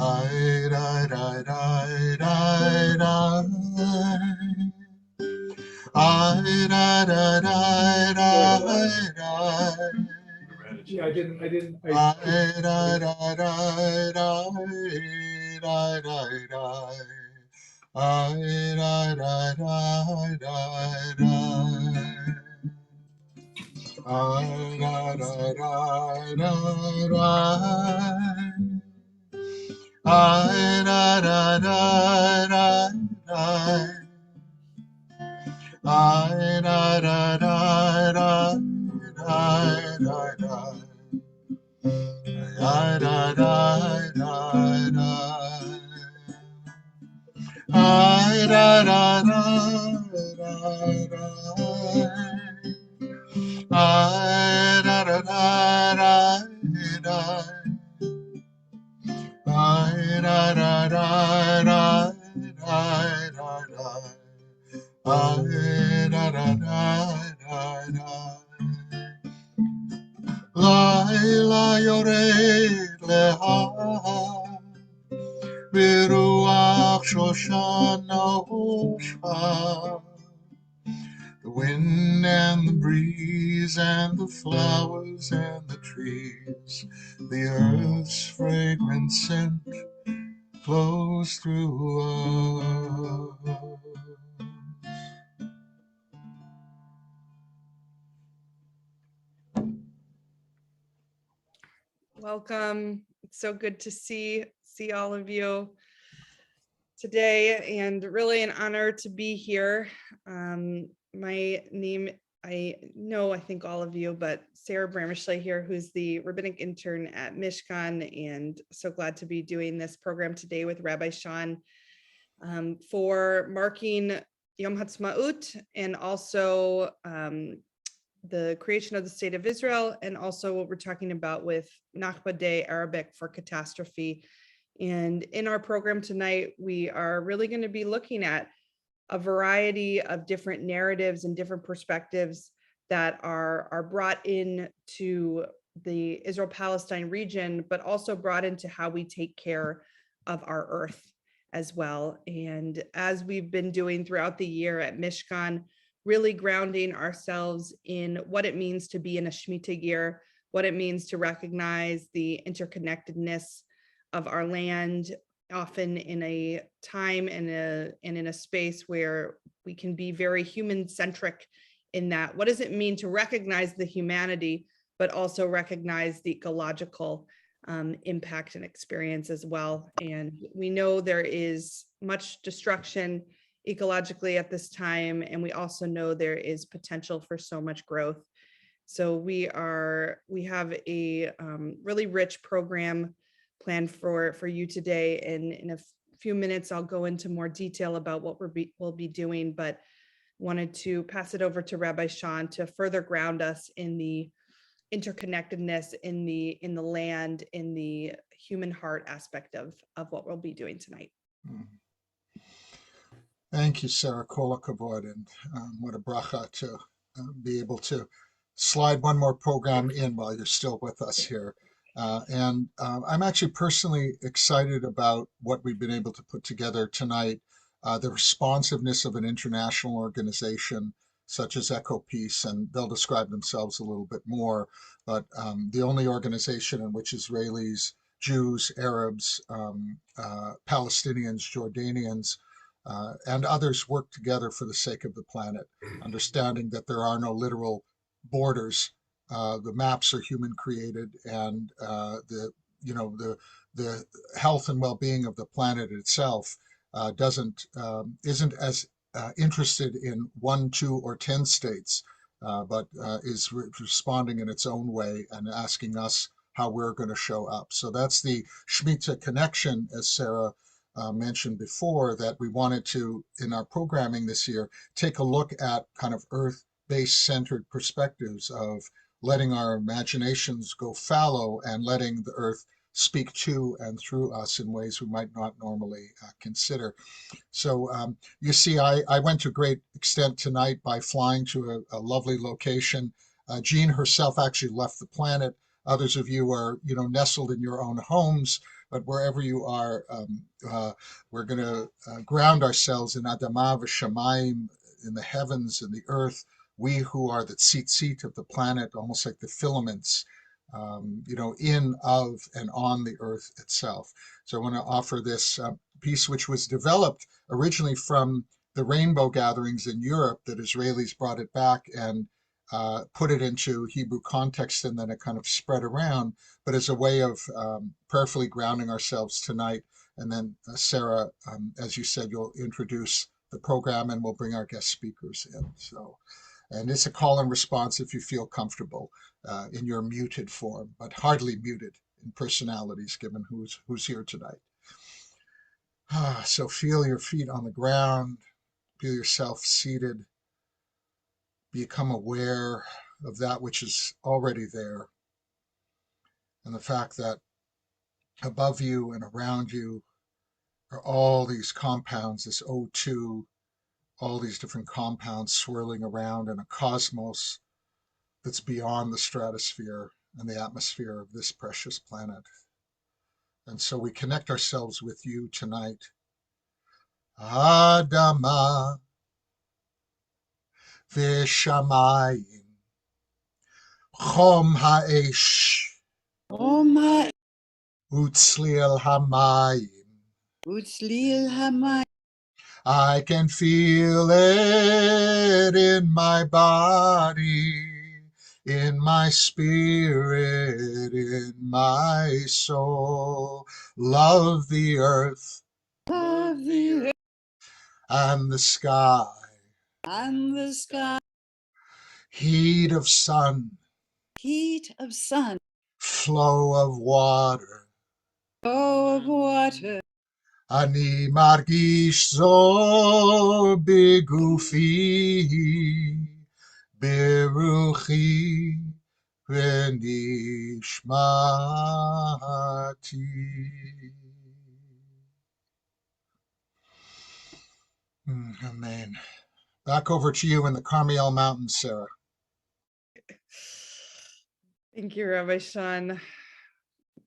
I da da da da da. I da da da da da. Yeah, I didn't. I da da da da da da da. I da da da da da. I da da da da da. I da da da da da. I da da da da da da da. I da da da da. I da da da da da. I da da da da da. I da da da da da da. I da da da da da. Laila yored leha, beruach shoshana hoshva. The wind and the breeze and the flowers and the trees, the earth's fragrant scent flows through us. Welcome. It's so good to see all of you today, and really an honor to be here. My name, I think all of you, but Sarah Brammersch here, who's the rabbinic intern at Mishkan, and so glad to be doing this program today with Rabbi Shawn for marking Yom Haatzmaut, and also the creation of the state of Israel, and also what we're talking about with Nakba Day, Arabic for catastrophe. And in our program tonight, we are really going to be looking at a variety of different narratives and different perspectives that are brought into the Israel-Palestine region, but also brought into how we take care of our earth as well. And as we've been doing throughout the year at Mishkan, really grounding ourselves in what it means to be in a Shmita Year, what it means to recognize the interconnectedness of our land, often in a time and in a space where we can be very human-centric in that. What does it mean to recognize the humanity, but also recognize the ecological impact and experience as well? And we know there is much destruction ecologically at this time, and we also know there is potential for so much growth. So we have a really rich program planned for you today, and in a few minutes I'll go into more detail about what we'll be doing, but wanted to pass it over to Rabbi Shawn to further ground us in the interconnectedness in the land, in the human heart aspect of what we'll be doing tonight. Thank you, Sarah. Kol hakavod, and what a bracha to be able to slide one more program in while you're still with us here. And I'm actually personally excited about what we've been able to put together tonight. The responsiveness of an international organization such as EcoPeace, and they'll describe themselves a little bit more, but the only organization in which Israelis, Jews, Arabs, Palestinians, Jordanians, and others work together for the sake of the planet, understanding that there are no literal borders. The maps are human created, and the health and well-being of the planet itself isn't as interested in 1, 2, or 10 states, but is responding in its own way and asking us how we're going to show up. So that's the Shmita connection, as Sarah mentioned before, that we wanted to, in our programming this year, take a look at kind of earth-based centered perspectives of letting our imaginations go fallow and letting the earth speak to and through us in ways we might not normally consider. So you see, I went to great extent tonight by flying to a lovely location. Jean herself actually left the planet. Others of you are, nestled in your own homes. but wherever you are, we're going to ground ourselves in Adama v'Shamayim, in the heavens and the earth. We who are the tzitzit of the planet, almost like the filaments, in, of, and on the earth itself. So I want to offer this piece, which was developed originally from the rainbow gatherings in Europe, that Israelis brought it back and put it into Hebrew context, and then it kind of spread around, but as a way of prayerfully grounding ourselves tonight. And then Sarah, as you said, you'll introduce the program and we'll bring our guest speakers in. So, and it's a call and response if you feel comfortable in your muted form, but hardly muted in personalities, given who's here tonight. So feel your feet on the ground, feel yourself seated, become aware of that which is already there, and the fact that above you and around you are all these compounds, this O2, all these different compounds swirling around in a cosmos that's beyond the stratosphere and the atmosphere of this precious planet. And so we connect ourselves with you tonight. Adama v'shamayim, chom ha'esh, utzliel hamayim. I can feel it in my body, in my spirit, in my soul. Love the earth and the sky, heat of sun, flow of water. Ani margish zo bigufi, beruchi v'nishmati. Amen. Back over to you in the Carmel Mountains, Sarah. Thank you, Rabbi Shawn.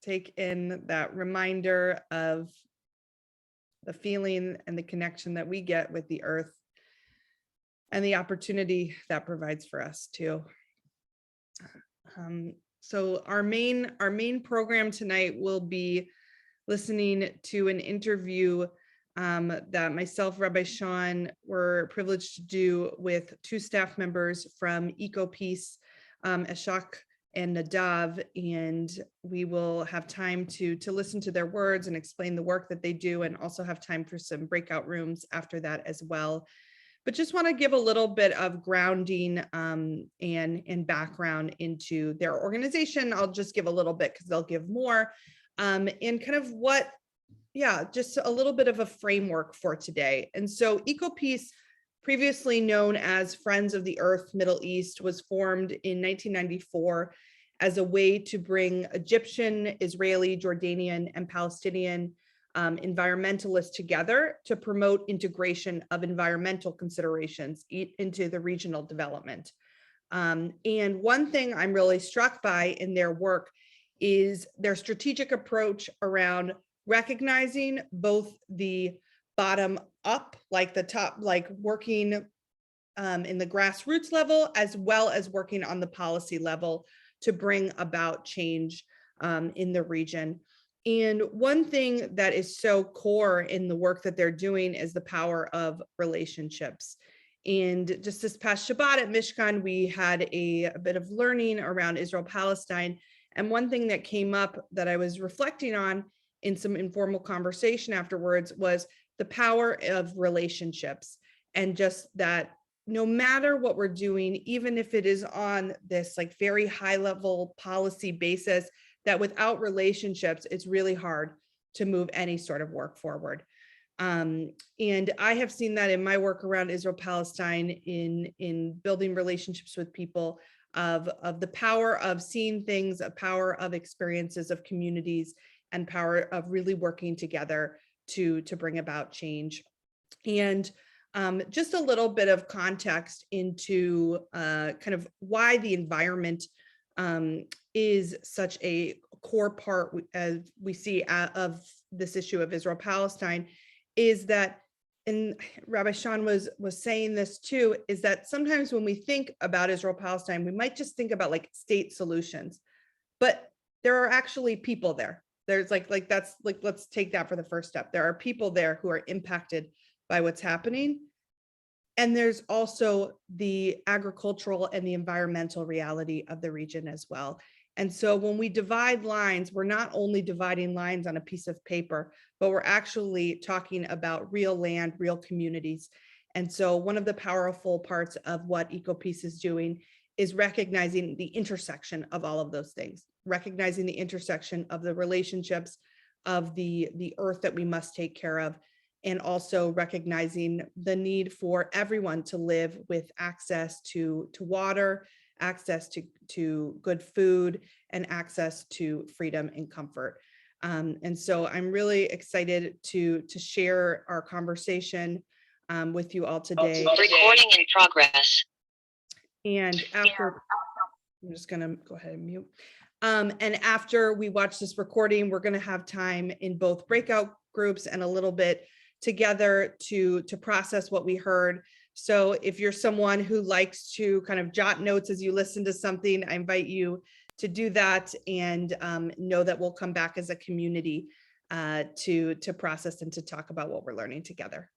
Take in that reminder of the feeling and the connection that we get with the earth and the opportunity that provides for us too. So our main program tonight will be listening to an interview that myself, Rabbi Shawn, were privileged to do with two staff members from EcoPeace, Ashok and Nadav, and we will have time to listen to their words and explain the work that they do, and also have time for some breakout rooms after that as well. But just want to give a little bit of grounding and background into their organization. I'll just give a little bit because they'll give more, and kind of just a little bit of a framework for today. And so EcoPeace, previously known as Friends of the Earth Middle East, was formed in 1994 as a way to bring Egyptian, Israeli, Jordanian, and Palestinian environmentalists together to promote integration of environmental considerations into the regional development. And one thing I'm really struck by in their work is their strategic approach around recognizing both the bottom up, like the top, like working in the grassroots level, as well as working on the policy level to bring about change in the region. And one thing that is so core in the work that they're doing is the power of relationships. And just this past Shabbat at Mishkan, we had a bit of learning around Israel-Palestine. And one thing that came up that I was reflecting on in some informal conversation afterwards was the power of relationships, and just that no matter what we're doing, even if it is on this like very high level policy basis, that without relationships, it's really hard to move any sort of work forward. And I have seen that in my work around Israel-Palestine in building relationships with people, of the power of seeing things, a power of experiences of communities, and power of really working together to bring about change. And just a little bit of context into kind of why the environment is such a core part, as we see, of this issue of Israel-Palestine, is that, and Rabbi Shawn was saying this too, is that sometimes when we think about Israel-Palestine, we might just think about like state solutions, but there are actually people there. There's like that's like, let's take that for the first step. There are people there who are impacted by what's happening. And there's also the agricultural and the environmental reality of the region as well. And so when we divide lines, we're not only dividing lines on a piece of paper, but we're actually talking about real land, real communities. And so one of the powerful parts of what EcoPeace is doing is recognizing the intersection of all of those things, recognizing the intersection of the relationships of the earth that we must take care of, and also recognizing the need for everyone to live with access to water, access to good food, and access to freedom and comfort. And so I'm really excited to share our conversation with you all today. Recording in progress. And after, I'm just gonna go ahead and mute. And after we watch this recording, we're gonna have time in both breakout groups and a little bit together to process what we heard. So if you're someone who likes to kind of jot notes as you listen to something, I invite you to do that, and know that we'll come back as a community to process and to talk about what we're learning together.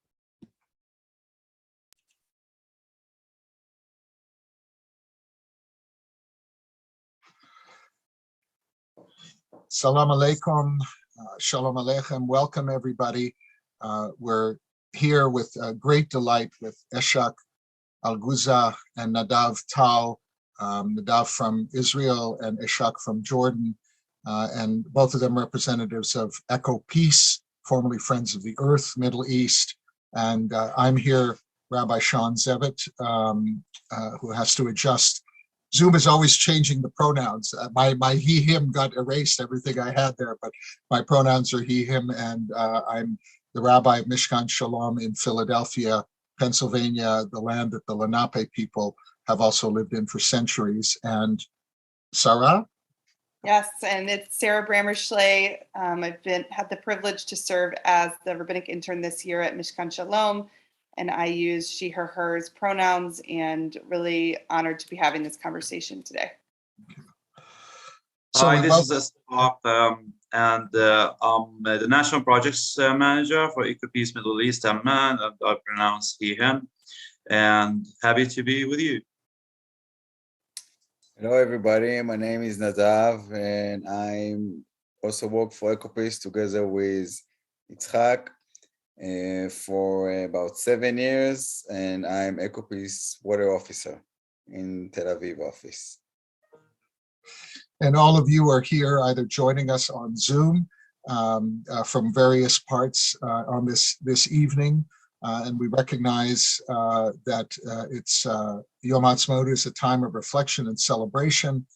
Salam alaikum, shalom aleichem. Welcome everybody. We're here with great delight with Eshak Al-Guza and Nadav Tal, Nadav from Israel and Eshak from Jordan, and both of them representatives of EcoPeace, formerly Friends of the Earth, Middle East. And I'm here, Rabbi Shawn Zevit, who has to adjust. Zoom is always changing the pronouns. My he, him got erased, everything I had there, but my pronouns are he, him, and I'm the Rabbi of Mishkan Shalom in Philadelphia, Pennsylvania, the land that the Lenape people have also lived in for centuries. And Sarah? Yes, and it's Sarah Brammer Shlay. I've had the privilege to serve as the rabbinic intern this year at Mishkan Shalom, and I use she, her, hers pronouns, and really honored to be having this conversation today. So Hi, this is Stop, and I'm the National Projects Manager for EcoPeace Middle East, Amman, and I pronounce he, him, and happy to be with you. Hello, everybody. My name is Nadav, and I also work for EcoPeace together with Yitzhak for about 7 years, and I'm EcoPeace Water Officer in Tel Aviv office. And all of you are here either joining us on Zoom from various parts on this evening. And we recognize that it's Yom Haatzmaut is a time of reflection and celebration.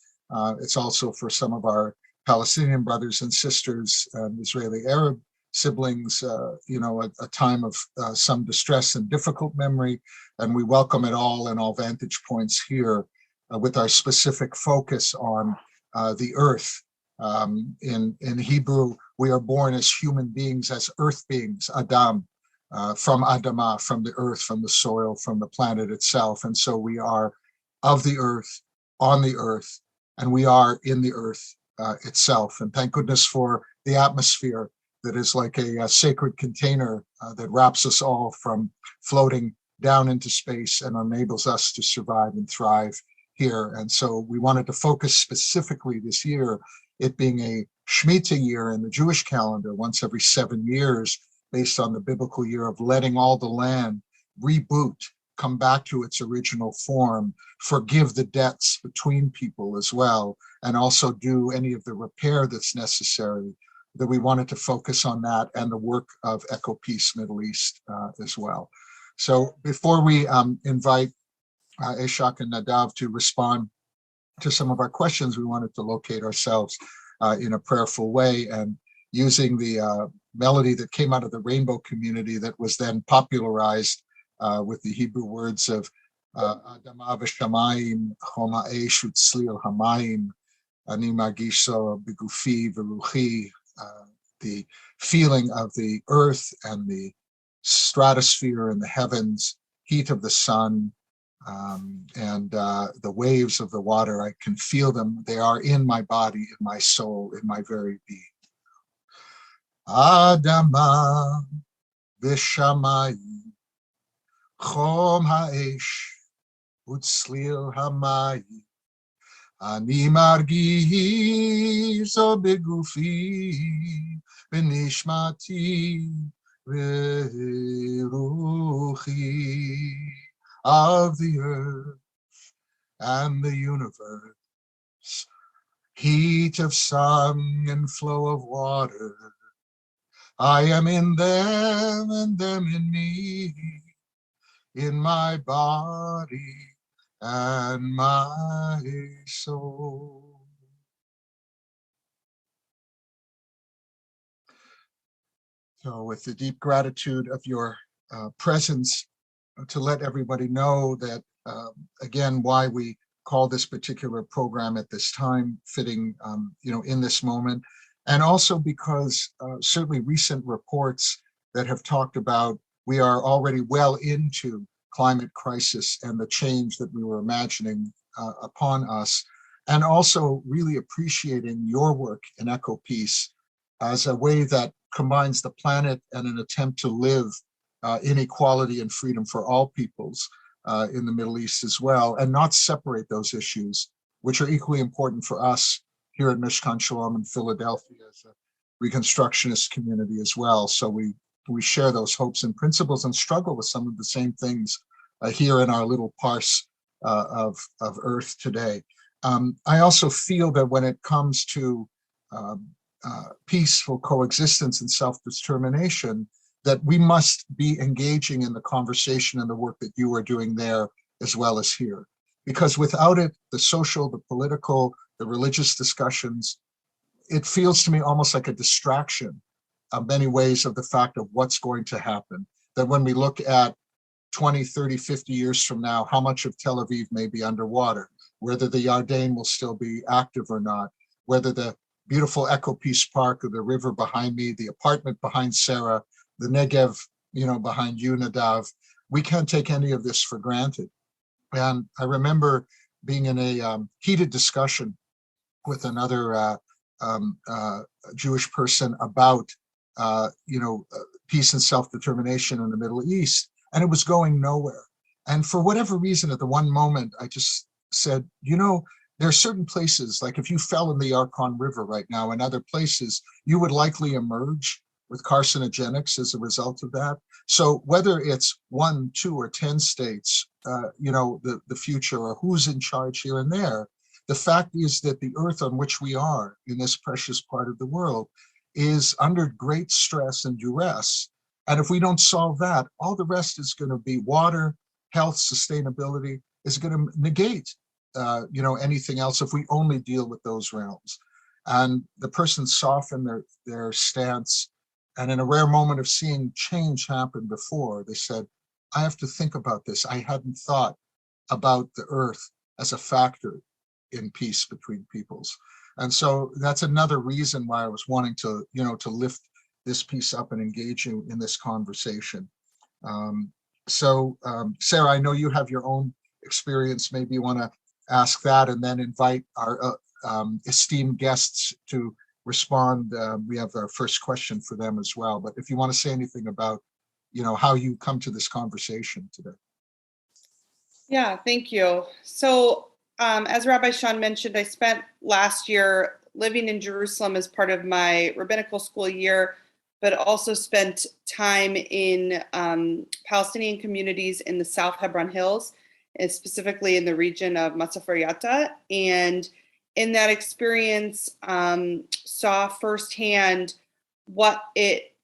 It's also for some of our Palestinian brothers and sisters, Israeli Arab siblings, a time of some distress and difficult memory. And we welcome it all and all vantage points here with our specific focus on the earth. In Hebrew, we are born as human beings, as earth beings, Adam, from Adamah, from the earth, from the soil, from the planet itself. And so we are of the earth, on the earth, and we are in the earth itself. And thank goodness for the atmosphere that is like a sacred container that wraps us all from floating down into space and enables us to survive and thrive here. And so we wanted to focus specifically this year, it being a Shmita year in the Jewish calendar, once every 7 years, based on the biblical year of letting all the land reboot, come back to its original form, forgive the debts between people as well, and also do any of the repair that's necessary, that we wanted to focus on that and the work of EcoPeace Middle East as well. So before we invite Eshak and Nadav to respond to some of our questions, we wanted to locate ourselves in a prayerful way, and using the melody that came out of the rainbow community that was then popularized with the Hebrew words of Adama v'shamayim, chom ha'esh u'tzlil hamayim, ani margisho b'gufi v'ruchi, the feeling of the earth and the stratosphere and the heavens, heat of the sun, and the waves of the water. I can feel them. They are in my body, in my soul, in my very being. Adama v'shamayim, chom ha'esh u'tzlil hamayim, ani margizo begufi v'nishmati v'ruchi, of the earth and the universe, heat of sun and flow of water. I am in them and them in me, in my body and my soul. So with the deep gratitude of your presence, to let everybody know that, again, why we call this particular program at this time, fitting, in this moment. And also because certainly recent reports that have talked about, we are already well into climate crisis and the change that we were imagining upon us. And also really appreciating your work in EcoPeace as a way that combines the planet and an attempt to live in equality and freedom for all peoples in the Middle East as well, and not separate those issues, which are equally important for us here at Mishkan Shalom in Philadelphia as a Reconstructionist community as well. So we share those hopes and principles and struggle with some of the same things here in our little parse of Earth today. I also feel that when it comes to peaceful coexistence and self-determination, that we must be engaging in the conversation and the work that you are doing there as well as here. Because without it, the social, the political, the religious discussions, it feels to me almost like a distraction in many ways of the fact of what's going to happen. That when we look at 20, 30, 50 years from now, how much of Tel Aviv may be underwater, whether the Yarden will still be active or not, whether the beautiful EcoPeace Park or the river behind me, the apartment behind Sarah, the Negev, behind you, Nadav, we can't take any of this for granted. And I remember being in a heated discussion with another Jewish person about, peace and self-determination in the Middle East, and it was going nowhere. And for whatever reason, at the one moment, I just said, there are certain places, like if you fell in the Yarkon River right now and other places, you would likely emerge with carcinogenics as a result of that. So whether it's 1, 2, or 10 states, the future, or who's in charge here and there, the fact is that the earth on which we are in this precious part of the world is under great stress and duress. And if we don't solve that, all the rest is going to be water, health, sustainability, is going to negate anything else if we only deal with those realms. And the person softened their stance. And in a rare moment of seeing change happen before, they said, I have to think about this. I hadn't thought about the earth as a factor in peace between peoples. And so that's another reason why I was wanting to, to lift this piece up and engage you in this conversation. Sarah, I know you have your own experience. Maybe you want to ask that and then invite our esteemed guests to respond. We have our first question for them as well. But if you want to say anything about, how you come to this conversation today. Yeah, thank you. So as Rabbi Shawn mentioned, I spent last year living in Jerusalem as part of my rabbinical school year, but also spent time in Palestinian communities in the South Hebron Hills, and specifically in the region of Matzah-Yatta. And in that experience, saw firsthand what it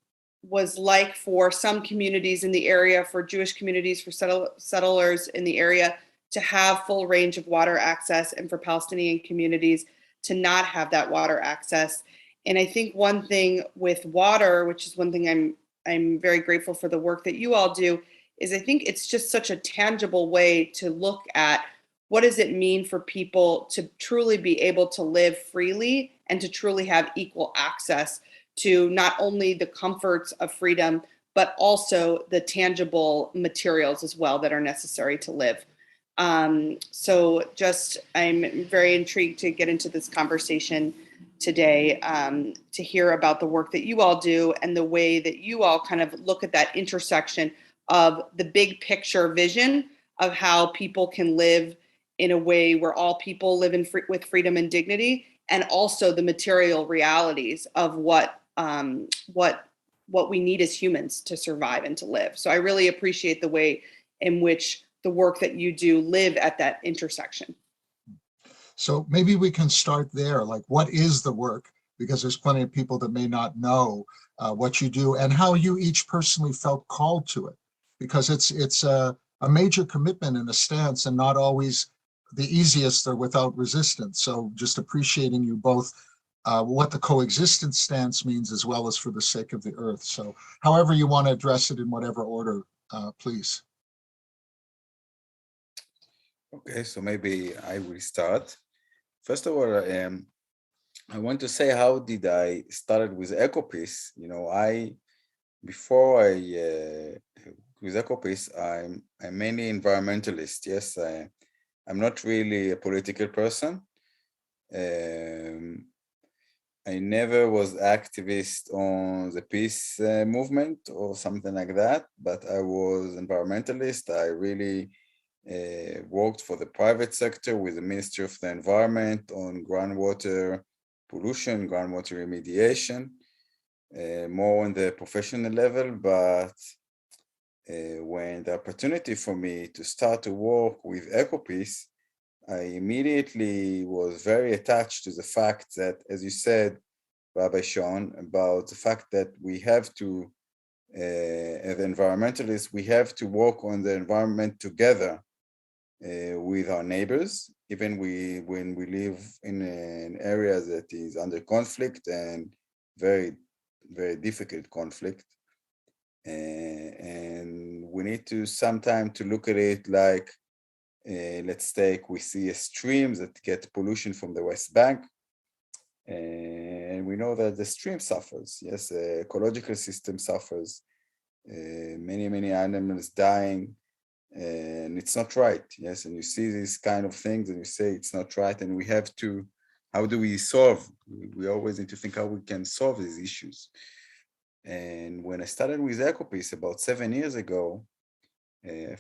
was like for some communities in the area, for Jewish communities, for settlers in the area to have full range of water access, and for Palestinian communities to not have that water access. And I think one thing with water, which is one thing I'm very grateful for the work that you all do, is I think it's just such a tangible way to look at what does it mean for people to truly be able to live freely and to truly have equal access to not only the comforts of freedom, but also the tangible materials as well that are necessary to live. So just, I'm very intrigued to get into this conversation today, to hear about the work that you all do and the way that you all kind of look at that intersection of the big picture vision of how people can live in a way where all people live in with freedom and dignity, and also the material realities of what we need as humans to survive and to live. So I really appreciate the way in which the work that you do live at that intersection. So maybe we can start there. Like, what is the work? Because there's plenty of people that may not know what you do and how you each personally felt called to it. Because it's a major commitment and a stance, and not always the easiest or without resistance. So just appreciating you both, what the coexistence stance means, as well as for the sake of the earth. So however you want to address it, in whatever order, please. Okay, so maybe I will start. First of all, I want to say, how did I started with EcoPeace? You know, before I with EcoPeace, I'm mainly environmentalist. Yes, I'm not really a political person. I never was activist on the peace movement or something like that, but I was environmentalist. I really worked for the private sector with the Ministry of the Environment on groundwater pollution, groundwater remediation, more on the professional level. But when the opportunity for me to start to work with EcoPeace, I immediately was very attached to the fact that, as you said, Rabbi Shawn, about the fact that we have to, as environmentalists, we have to work on the environment together with our neighbors, even when we live in an area that is under conflict, and very, very difficult conflict. And we need to sometime to look at it like, let's take, we see a stream that gets pollution from the West Bank, and we know that the stream suffers. Yes, the ecological system suffers. Many animals dying, and it's not right. Yes, and you see these kind of things, and you say it's not right, and we have to. How do we solve? We always need to think how we can solve these issues. And when I started with EcoPeace about 7 years ago,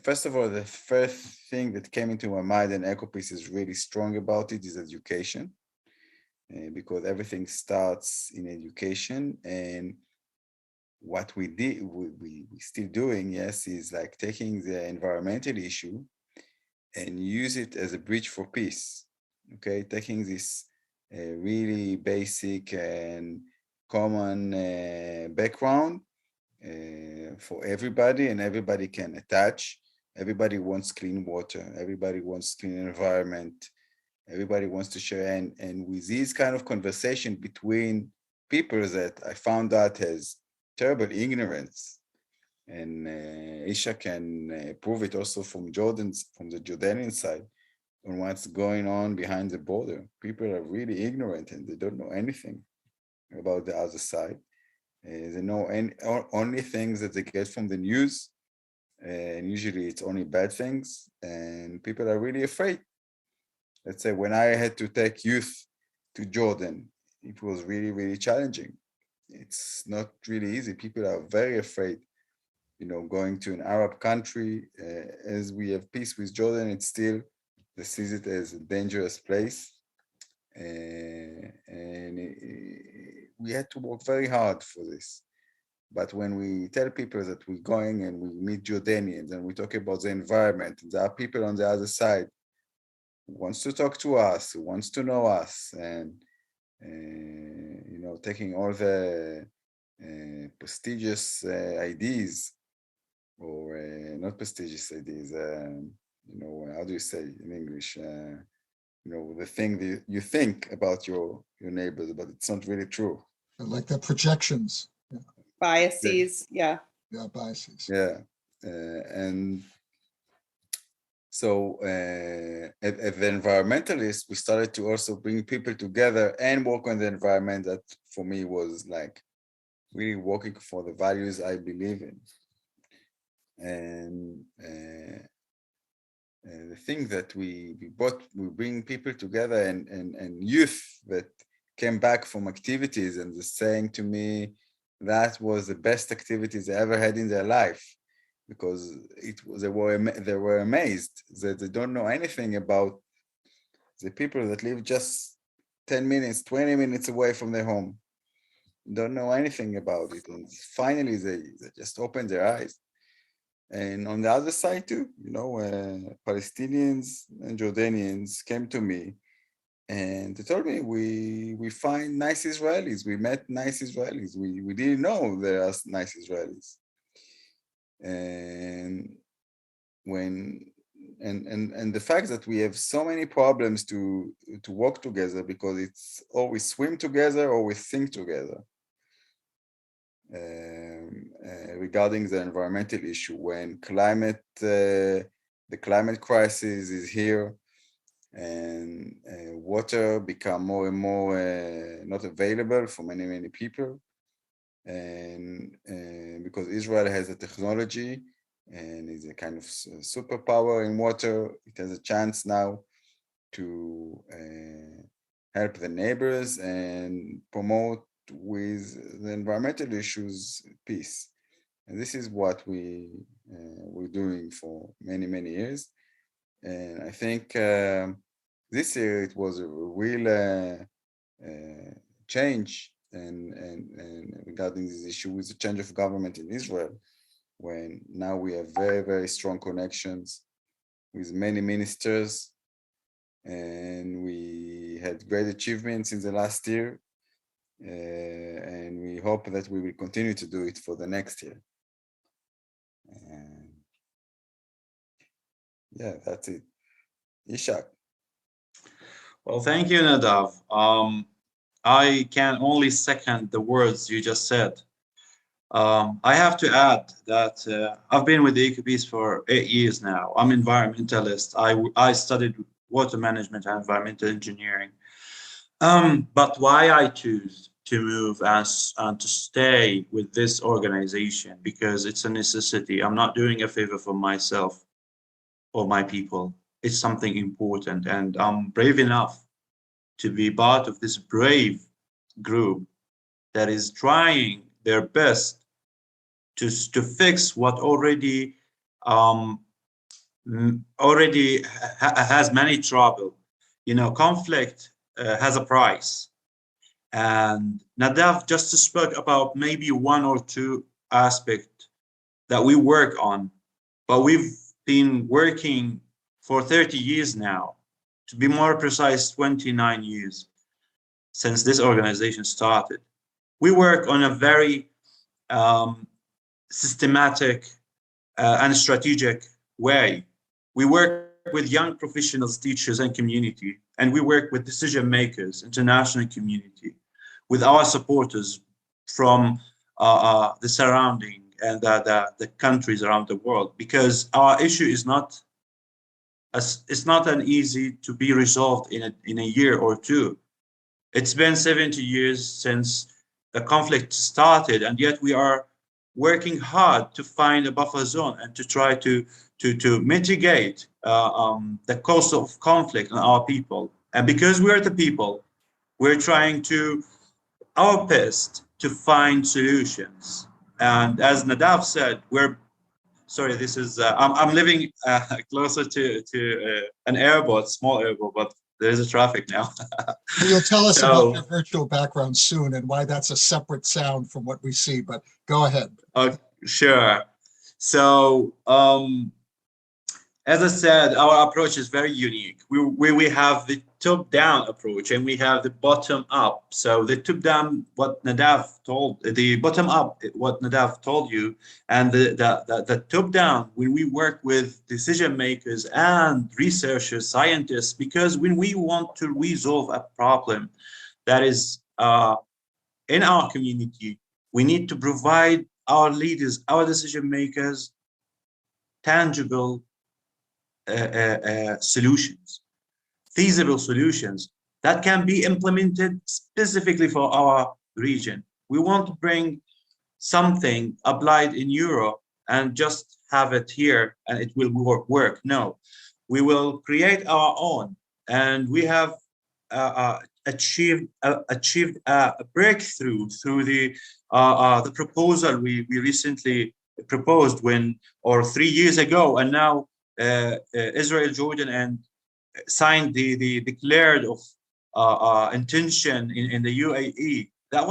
first of all, the first thing that came into my mind, and EcoPeace is really strong about it, is education, because everything starts in education. And what we did, we still doing, yes, is like taking the environmental issue and use it as a bridge for peace. Okay, taking this really basic and common background for everybody, and everybody can attach. Everybody wants clean water. Everybody wants clean environment. Everybody wants to share. And with these kind of conversation between people that I found out has terrible ignorance, and Isha can prove it also from the Jordanian side, on what's going on behind the border. People are really ignorant, and they don't know anything about the other side. They know only things that they get from the news, and usually it's only bad things, and people are really afraid. Let's say when I had to take youth to Jordan, it was really, really challenging. It's not really easy. People are very afraid, going to an Arab country. As we have peace with Jordan, it's still, they see it as a dangerous place. And we had to work very hard for this. But when we tell people that we're going and we meet Jordanians and we talk about the environment, there are people on the other side who wants to talk to us, who wants to know us, and taking all the prestigious ideas, or not prestigious ideas, how do you say in English? The thing that you think about your neighbors, but it's not really true. Like the projections. Biases, yeah. Yeah, biases. Yeah, and so as the environmentalists, we started to also bring people together and work on the environment. That for me was like really working for the values I believe in. And the thing that we bring people together and youth that came back from activities and just saying to me that was the best activities they ever had in their life, because they were amazed that they don't know anything about the people that live just 10 minutes, 20 minutes away from their home, don't know anything about it. And finally they just opened their eyes. And on the other side too, Palestinians and Jordanians came to me and they told me we find nice Israelis. We met nice Israelis. We didn't know there are nice Israelis. And the fact that we have so many problems to work together, because it's or we swim together or we think together. Regarding the environmental issue, when the climate crisis is here and water become more and more not available for many people, and because Israel has a technology and is a kind of superpower in water, it has a chance now to help the neighbors and promote with the environmental issues peace. And this is what we're doing for many years. And I think this year it was a real change and regarding this issue with the change of government in Israel, when now we have very strong connections with many ministers, and we had great achievements in the last year. And we hope that we will continue to do it for the next year. Yeah, that's it. Ishak. Well, thank you, Nadav. I can only second the words you just said. I have to add that I've been with the EcoPeace for 8 years now. I'm environmentalist. I studied water management and environmental engineering. But why I choose to move and to stay with this organization, because it's a necessity. I'm not doing a favor for myself or my people. It's something important, and I'm brave enough to be part of this brave group that is trying their best to fix what already has many trouble. Conflict has a price. And Nadav just spoke about maybe one or two aspects that we work on, but we've been working for 30 years now. To be more precise, 29 years since this organization started. We work on a very systematic and strategic way. We work with young professionals, teachers, and community, and we work with decision makers, international community, with our supporters from the surrounding and the countries around the world, because our issue is not an easy to be resolved in a year or two. It's been 70 years since the conflict started, and yet we are working hard to find a buffer zone and to try to mitigate the cost of conflict on our people. And because we are the people, we're trying to our best to find solutions. And as Nadav said, I'm living closer to an airport, small airport, but there is a traffic now. You'll tell us about your virtual background soon and why that's a separate sound from what we see, but go ahead. Sure. So, as I said, our approach is very unique. We have the top-down approach and we have the bottom-up. So the top-down, what Nadav told, the bottom-up, what Nadav told you, and the top-down, when we work with decision makers and researchers, scientists, because when we want to resolve a problem that is in our community, we need to provide our leaders, our decision makers, tangible solutions, feasible solutions that can be implemented specifically for our region. We want to bring something applied in Europe and just have it here and it will work. No, we will create our own, and we have achieved a breakthrough through the proposal we recently proposed 3 years ago, and now Israel, Jordan, and signed the declared of intention in the UAE. That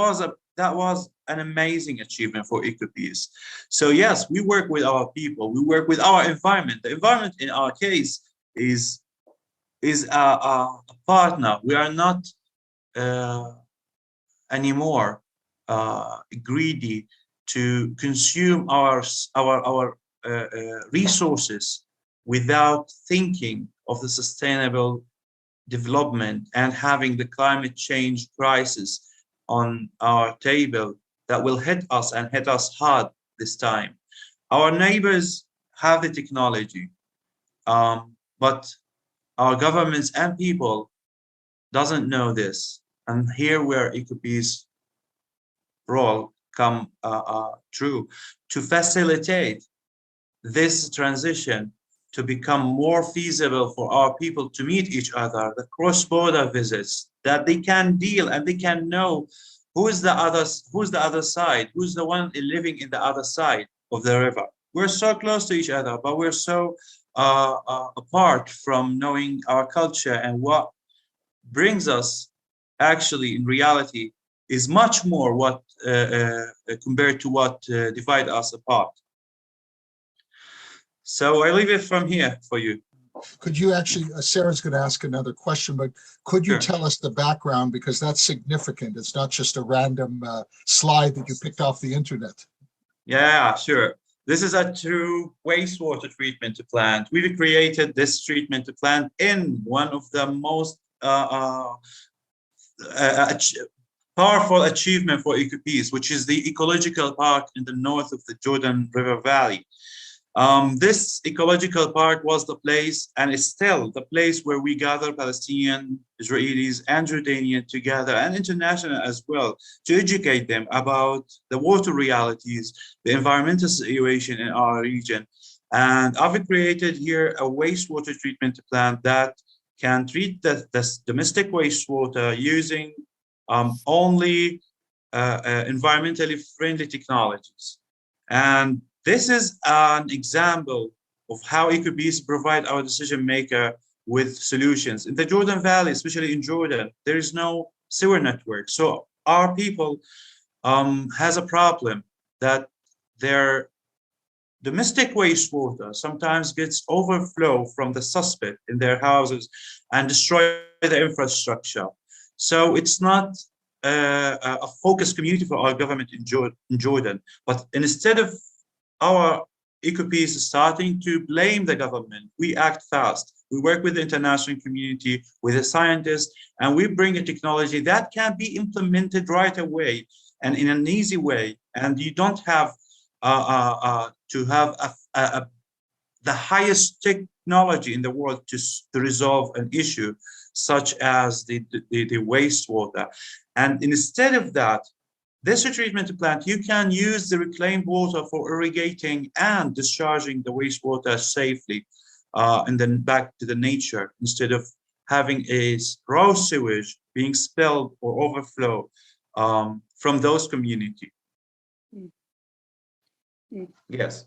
was an amazing achievement for EcoPeace. So yes, we work with our people, we work with our environment. The environment in our case is a partner. We are not anymore greedy to consume our resources without thinking of the sustainable development and having the climate change crisis on our table that will hit us and hit us hard this time. Our neighbors have the technology, but our governments and people doesn't know this. And here where EcoPeace role come true to facilitate this transition to become more feasible for our people to meet each other, the cross-border visits, that they can deal and they can know who's the other side, who's the one living in the other side of the river. We're so close to each other, but we're so apart from knowing our culture, and what brings us actually in reality is much more what compared to what divide us apart. So I leave it from here for you. Could you actually, Sarah's going to ask another question, but could you Sure. tell us the background, because that's significant. It's not just a random slide that you picked off the internet. Yeah, sure. This is a true wastewater treatment plant. We've created this treatment plant in one of the most powerful achievement for EcoPeace, which is the ecological park in the north of the Jordan River Valley. This ecological park was the place, and is still the place, where we gather Palestinian, Israelis, and Jordanian together, and international as well, to educate them about the water realities, the environmental situation in our region. And I've created here a wastewater treatment plant that can treat the domestic wastewater using only environmentally friendly technologies. And this is an example of how EcoPeace provide our decision maker with solutions. In the Jordan Valley, especially in Jordan, there is no sewer network. So our people has a problem that their domestic wastewater sometimes gets overflow from the suspect in their houses and destroy the infrastructure. So it's not a focused community for our government in Jordan, but instead of our EcoPeace is starting to blame the government, we act fast. We work with the international community, with the scientists, and we bring a technology that can be implemented right away and in an easy way. And you don't have to have the highest technology in the world to resolve an issue such as the wastewater. And instead of that, this treatment plant, you can use the reclaimed water for irrigating and discharging the wastewater safely and then back to the nature, instead of having a raw sewage being spilled or overflow from those communities. Yes.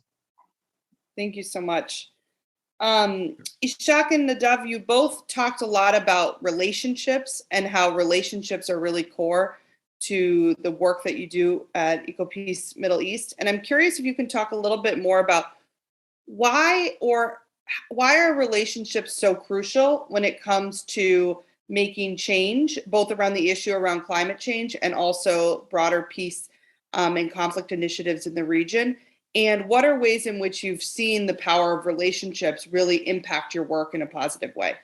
Thank you so much. Ishak and Nadav, you both talked a lot about relationships and how relationships are really core to the work that you do at EcoPeace Middle East. And I'm curious if you can talk a little bit more about why are relationships so crucial when it comes to making change, both around the issue around climate change and also broader peace and conflict initiatives in the region? And what are ways in which you've seen the power of relationships really impact your work in a positive way?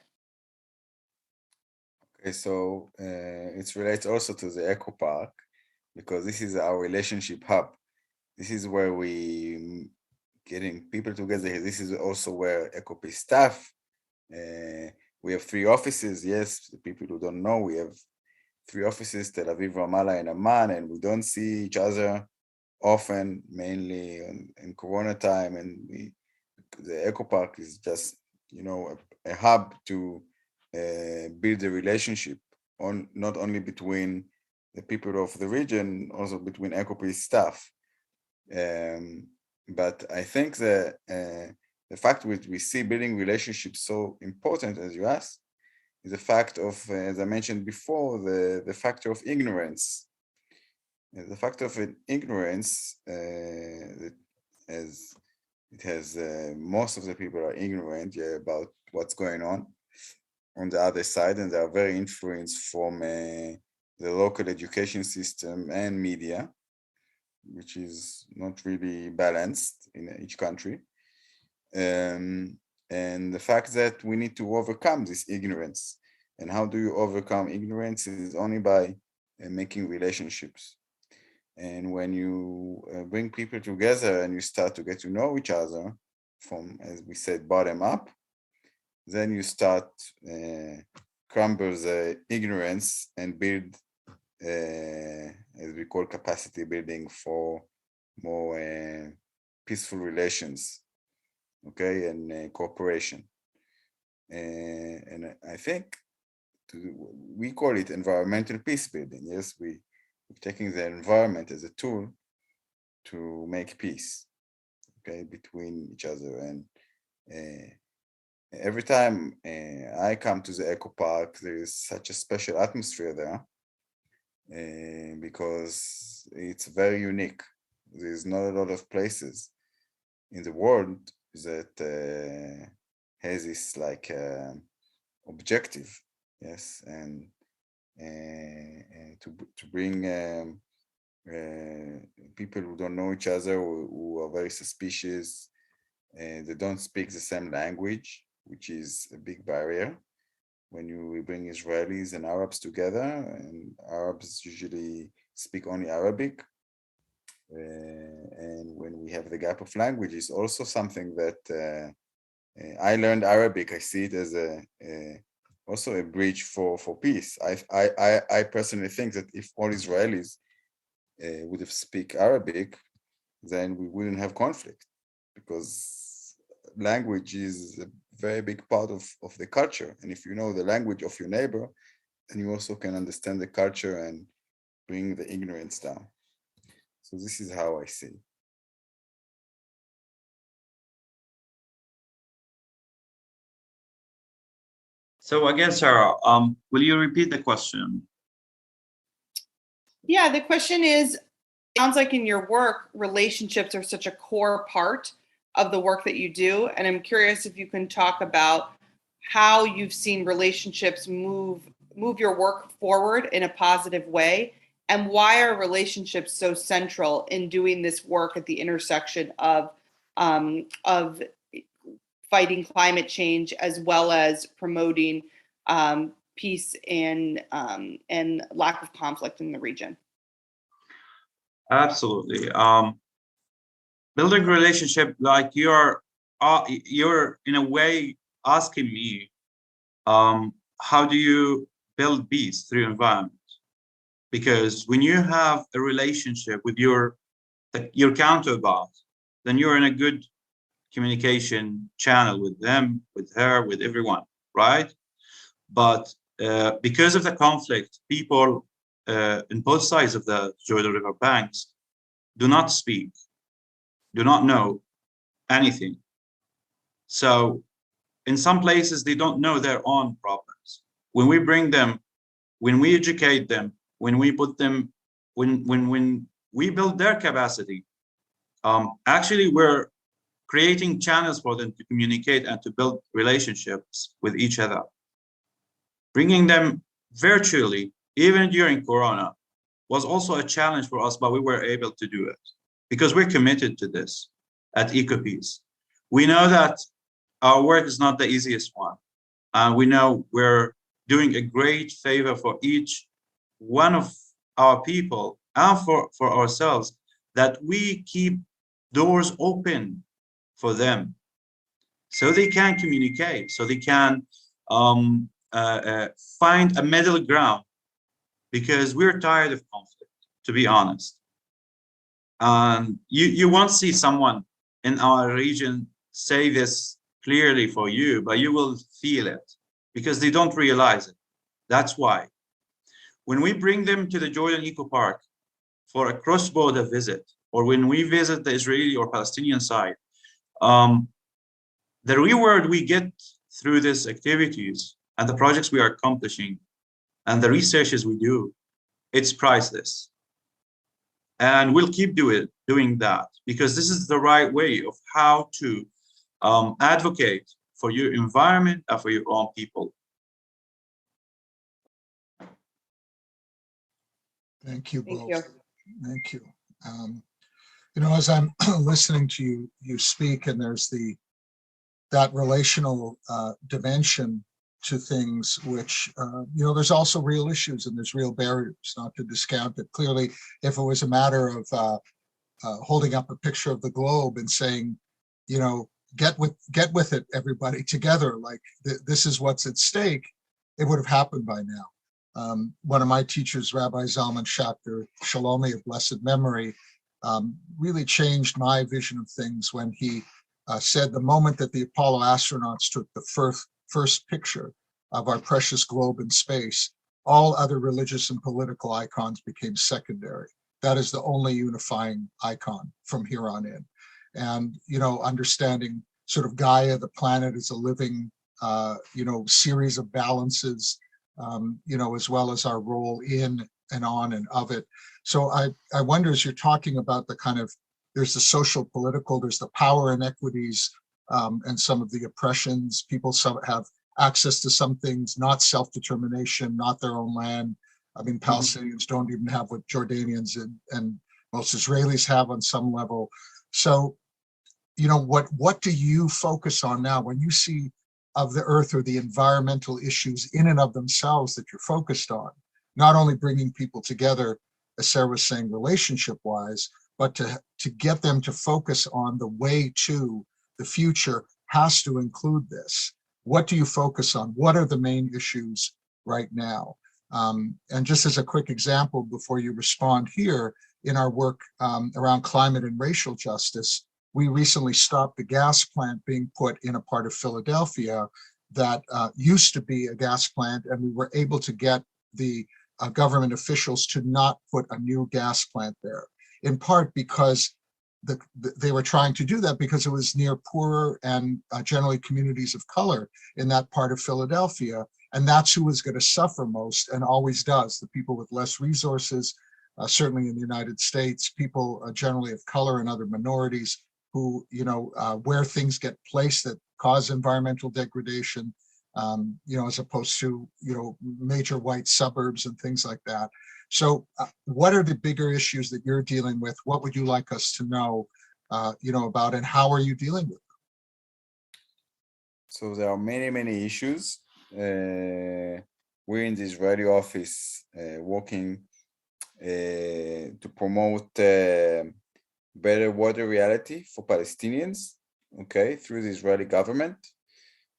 Okay, so it relates also to the Eco Park, because this is our relationship hub. This is where we getting people together. This is also where EcoPeace staff. We have 3 offices. Yes, the people who don't know, we have 3 offices: Tel Aviv, Ramallah, and Amman, and we don't see each other often, mainly in Corona time. And the Eco Park is just, a hub to build a relationship not only between the people of the region, also between EcoPeace staff. But I think the fact that we see building relationships so important, as you asked, is the fact of, as I mentioned before, the factor of ignorance. The factor of ignorance, as it has, most of the people are ignorant about what's going on the other side, and they are very influenced from the local education system and media, which is not really balanced in each country. And the fact that we need to overcome this ignorance. And how do you overcome ignorance? Is only by making relationships. And when you bring people together and you start to get to know each other from, as we said, bottom up, then you start crumble the ignorance and build, as we call, capacity building for more peaceful relations, okay, and cooperation. And I think we call it environmental peace building. Yes, we're taking the environment as a tool to make peace, okay, between each other. And every time I come to the Eco Park, there is such a special atmosphere there, because it's very unique. There's not a lot of places in the world that has this like objective, yes, and to bring people who don't know each other, who are very suspicious, and they don't speak the same language, which is a big barrier when we bring Israelis and Arabs together, and Arabs usually speak only Arabic. And when we have the gap of language, it's also something that I learned Arabic. I see it as also a bridge for peace. I personally think that if all Israelis would have speak Arabic, then we wouldn't have conflict, because language is a very big part of the culture. And if you know the language of your neighbor, then you also can understand the culture and bring the ignorance down. So this is how I see it. So again, Sarah, will you repeat the question? Yeah, the question is, it sounds like in your work, relationships are such a core part of the work that you do. And I'm curious if you can talk about how you've seen relationships move your work forward in a positive way, and why are relationships so central in doing this work at the intersection of fighting climate change as well as promoting peace and lack of conflict in the region? Absolutely. Building relationship, like you're in a way asking me, how do you build peace through environment? Because when you have a relationship with your counterpart, then you're in a good communication channel with them, with her, with everyone, right? But because of the conflict, people in both sides of the Jordan River banks do not speak, do not know anything. So in some places, they don't know their own problems. When we bring them, when we educate them, when we put them, when we build their capacity, actually we're creating channels for them to communicate and to build relationships with each other. Bringing them virtually, even during Corona, was also a challenge for us, but we were able to do it because we're committed to this at EcoPeace. We know that our work is not the easiest one. We know we're doing a great favor for each one of our people and for ourselves, that we keep doors open for them, so they can communicate, so they can find a middle ground, because we're tired of conflict, to be honest. And you won't see someone in our region say this clearly for you, but you will feel it, because they don't realize it. That's why when we bring them to the Jordan Eco Park for a cross-border visit, or when we visit the Israeli or Palestinian side, the reward we get through these activities and the projects we are accomplishing and the researches we do, it's priceless. And we'll keep doing that, because this is the right way of how to advocate for your environment and for your own people. Thank you Thank both. you. Thank you. You know, as I'm listening to you speak, and there's that relational dimension to things, which, you know, there's also real issues and there's real barriers, not to discount it. Clearly, if it was a matter of holding up a picture of the globe and saying, you know, get with it, everybody together, like this is what's at stake, it would have happened by now. One of my teachers, Rabbi Zalman Schachter, Shalom of blessed memory, really changed my vision of things when he said the moment that the Apollo astronauts took the first picture of our precious globe in space, all other religious and political icons became secondary. That is the only unifying icon from here on in. And, you know, understanding sort of Gaia, the planet, as a living, you know, series of balances, you know, as well as our role in and on and of it. So I wonder, as you're talking about the kind of, there's the social, political, there's the power inequities, and some of the oppressions. People have access to some things, not self-determination, not their own land. I mean, Palestinians don't even have what Jordanians and most Israelis have on some level. So, you know, what do you focus on now when you see of the earth or the environmental issues in and of themselves that you're focused on? Not only bringing people together, as Sarah was saying, relationship-wise, but to get them to focus on the way to the future has to include this. What do you focus on? What are the main issues right now? And just as a quick example before you respond here, in our work around climate and racial justice, we recently stopped the gas plant being put in a part of Philadelphia that used to be a gas plant, and we were able to get the government officials to not put a new gas plant there, in part because they were trying to do that because it was near poorer and generally communities of color in that part of Philadelphia. And that's who was going to suffer most, and always does, the people with less resources, certainly in the United States, people generally of color and other minorities who, you know, where things get placed that cause environmental degradation, you know, as opposed to, you know, major white suburbs and things like that. So what are the bigger issues that you're dealing with? What would you like us to know, you know, about, and how are you dealing with them? So there are many issues. We're in the Israeli office working to promote better water reality for Palestinians, okay, through the Israeli government.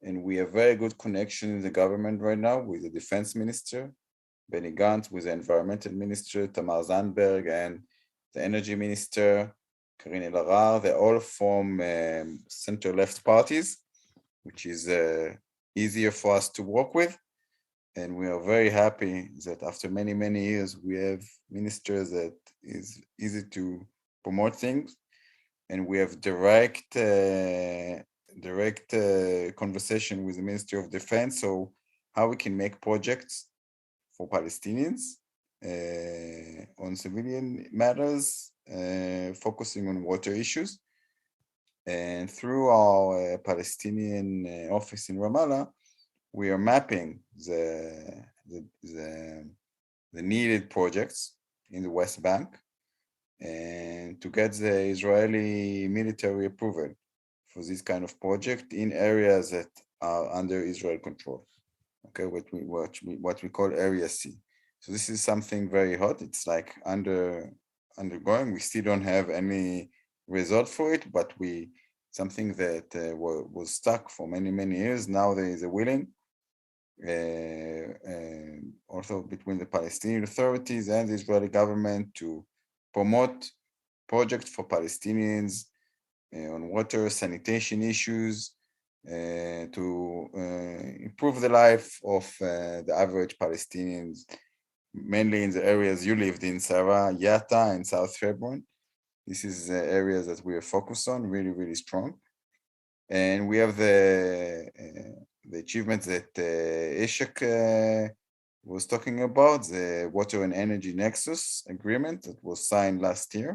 And we have very good connection in the government right now with the defense minister, Benny Gantz, with the environmental minister, Tamar Zandberg, and the energy minister, Karin El-Arar. They're all from center-left parties, which is easier for us to work with. And we are very happy that after many years, we have ministers that is easy to promote things. And we have direct conversation with the Ministry of Defense, so how we can make projects for Palestinians on civilian matters, focusing on water issues. And through our Palestinian office in Ramallah, we are mapping the needed projects in the West Bank, and to get the Israeli military approval for this kind of project in areas that are under Israel control. Okay, what we call Area C. So this is something very hot. It's like undergoing. We still don't have any result for it, but something that was stuck for many, many years. Now there is a willing, also between the Palestinian authorities and the Israeli government, to promote projects for Palestinians on water, sanitation issues, to improve the life of the average Palestinians, mainly in the areas you lived in, Sarah, Yatta, and South Hebron. This is areas that we are focused on, really, really strong. And we have the achievements that Ishak was talking about, the Water and Energy Nexus Agreement that was signed last year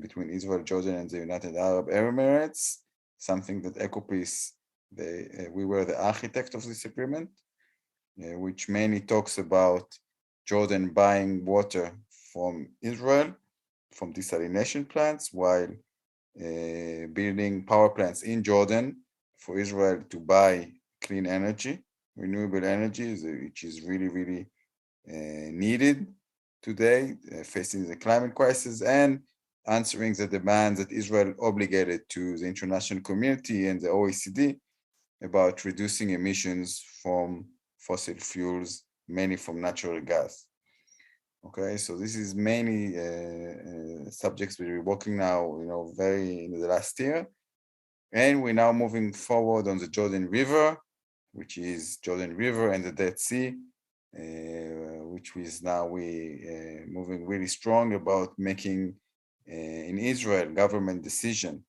between Israel, Jordan, and the United Arab Emirates, something that EcoPeace, we were the architect of this agreement, which mainly talks about Jordan buying water from Israel, from desalination plants, while building power plants in Jordan for Israel to buy clean energy, renewable energy, which is really, really needed today, facing the climate crisis and answering the demands that Israel obligated to the international community and the OECD about reducing emissions from fossil fuels, mainly from natural gas. Okay, so this is mainly subjects we're working now, very in the last year. And we're now moving forward on the Jordan River, which is Jordan River and the Dead Sea, which is now moving really strong about making in Israel government decision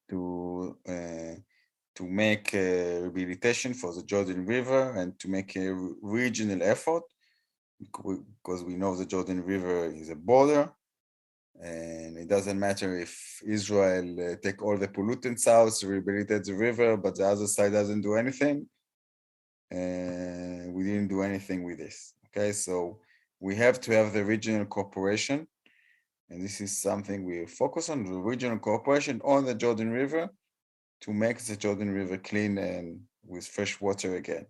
to make rehabilitation for the Jordan River and to make a regional effort, because we know the Jordan River is a border, and it doesn't matter if Israel take all the pollutants out to rehabilitate the river, but the other side doesn't do anything. We didn't do anything with this. Okay, so we have to have the regional cooperation, and this is something we focus on, the regional cooperation on the Jordan River to make the Jordan River clean and with fresh water again.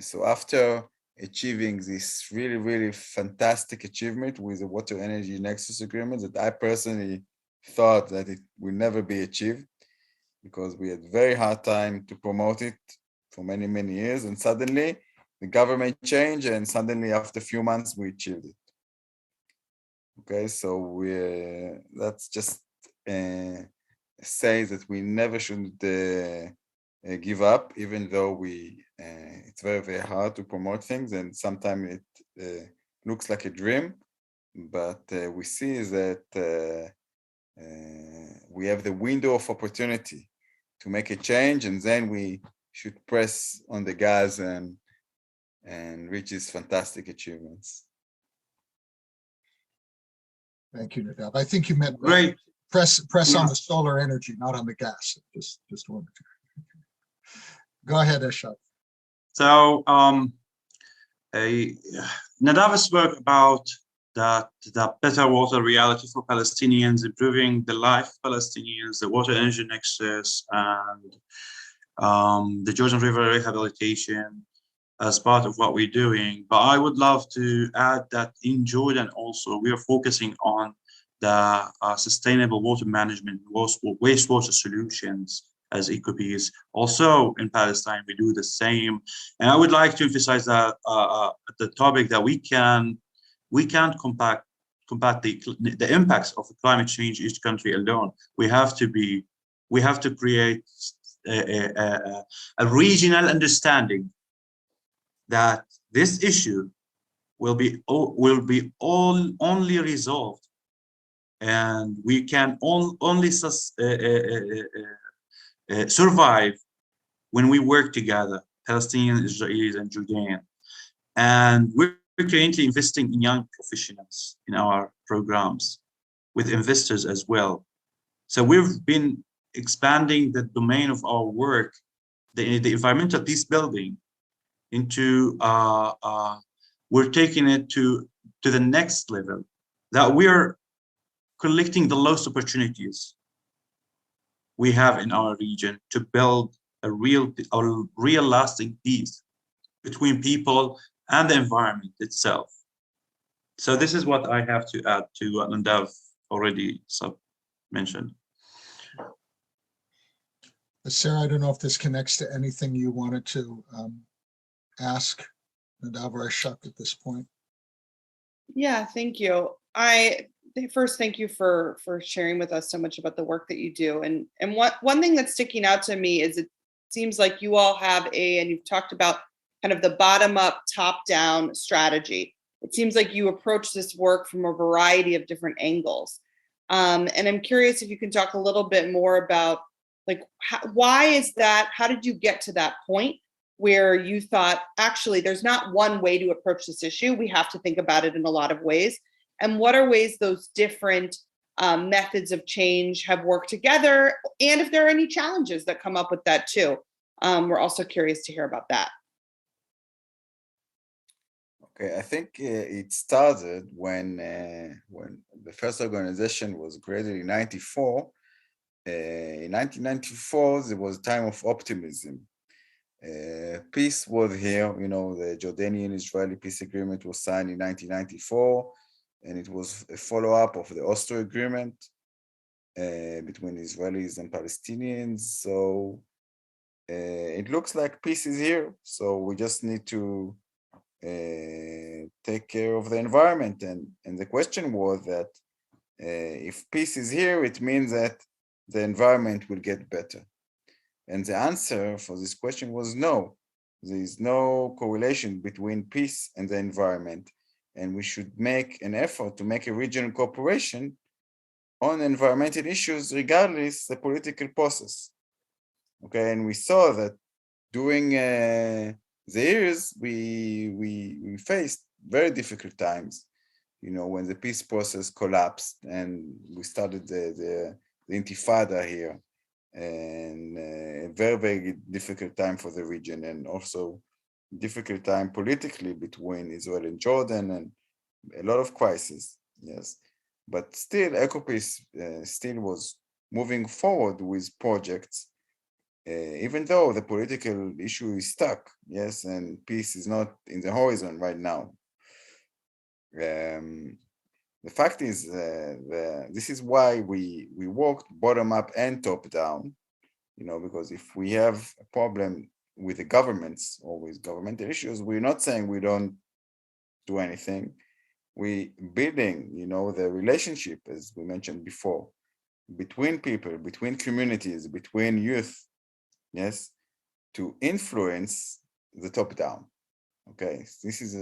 So after achieving this really, really fantastic achievement with the Water Energy Nexus Agreement that I personally thought that it will never be achieved, because we had very hard time to promote it for many, many years, and suddenly the government changed, and suddenly after a few months we achieved it. Okay, so that's just say that we never should give up, even though it's very, very hard to promote things, and sometimes it looks like a dream, but we see is that we have the window of opportunity to make a change, and then we should press on the gas and reach these fantastic achievements. Thank you, Nadav. I think you meant Great. press on the solar energy, not on the gas. Just wanted to. Go ahead, Eshad. So Nadav spoke about the better water reality for Palestinians, improving the life of Palestinians, the water energy nexus, and the Jordan River rehabilitation as part of what we're doing. But I would love to add that in Jordan also, we are focusing on the sustainable water management, wastewater solutions as EcoPeace. Also in Palestine, we do the same. And I would like to emphasize that the topic that we can't combat the impacts of climate change each country alone. We have to create a regional understanding that this issue will be only resolved, and we can only survive when we work together, Palestinians, Israelis, and Jordanians. And we're currently investing in young professionals in our programs with investors as well. So we've been expanding the domain of our work, the environmental peace building, into we're taking it to the next level, that we're collecting the lost opportunities we have in our region to build a real lasting peace between people and the environment itself. So this is what I have to add to what Nadav already mentioned. Sarah, I don't know if this connects to anything you wanted to ask Nadav or Ashok at this point. Yeah, thank you. First thank you for sharing with us so much about the work that you do. And one thing that's sticking out to me is it seems like you all have and you've talked about kind of the bottom up, top down strategy. It seems like you approach this work from a variety of different angles. And I'm curious if you can talk a little bit more about like why is that? How did you get to that point where you thought, actually, there's not one way to approach this issue. We have to think about it in a lot of ways. And what are ways those different methods of change have worked together? And if there are any challenges that come up with that too. We're also curious to hear about that. Okay, I think it started when the first organization was created in '94. In 1994, there was a time of optimism. Peace was here, the Jordanian-Israeli peace agreement was signed in 1994, and it was a follow-up of the Oslo agreement between Israelis and Palestinians. So it looks like peace is here. So we just need to take care of the environment. And the question was that if peace is here, it means that the environment will get better. And the answer for this question was no. There is no correlation between peace and the environment. And we should make an effort to make a regional cooperation on environmental issues, regardless the political process. Okay, and we saw that during the years, we faced very difficult times, when the peace process collapsed and we started the Intifada here, and a very, very difficult time for the region, and also difficult time politically between Israel and Jordan, and a lot of crises, yes. But still, EcoPeace still was moving forward with projects, even though the political issue is stuck, yes, and peace is not in the horizon right now. The fact is, this is why we worked bottom up and top down, because if we have a problem with the governments or with governmental issues, we're not saying we don't do anything. We building, the relationship, as we mentioned before, between people, between communities, between youth, yes, to influence the top down. Okay, this is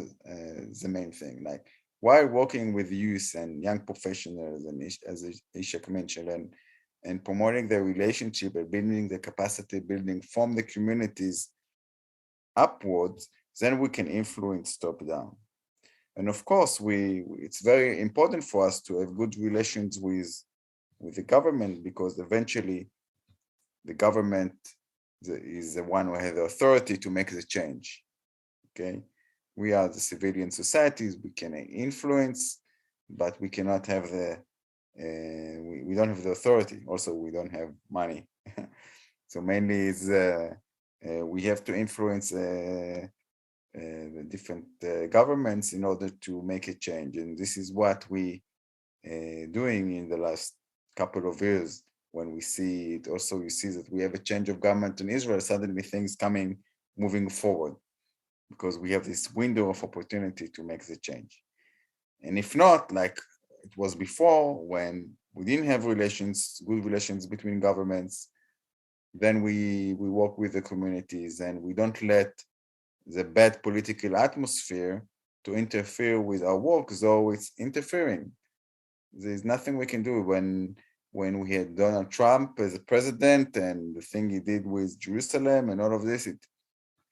the main thing. Like, while working with youth and young professionals, and as Ishak mentioned, and promoting the relationship and building the capacity building from the communities upwards, then we can influence top down. And of course, it's very important for us to have good relations with the government, because eventually the government is the one who has the authority to make the change. Okay, we are the civilian societies, we can influence, but we cannot have we don't have the authority. Also, we don't have money. So mainly is we have to influence the different governments in order to make a change. And this is what we doing in the last couple of years. When we see it, also you see that we have a change of government in Israel, suddenly things moving forward, because we have this window of opportunity to make the change. And if not, like it was before, when we didn't have good relations between governments, then we work with the communities, and we don't let the bad political atmosphere to interfere with our work, though it's interfering. There's nothing we can do. When we had Donald Trump as a president, and the thing he did with Jerusalem and all of this, it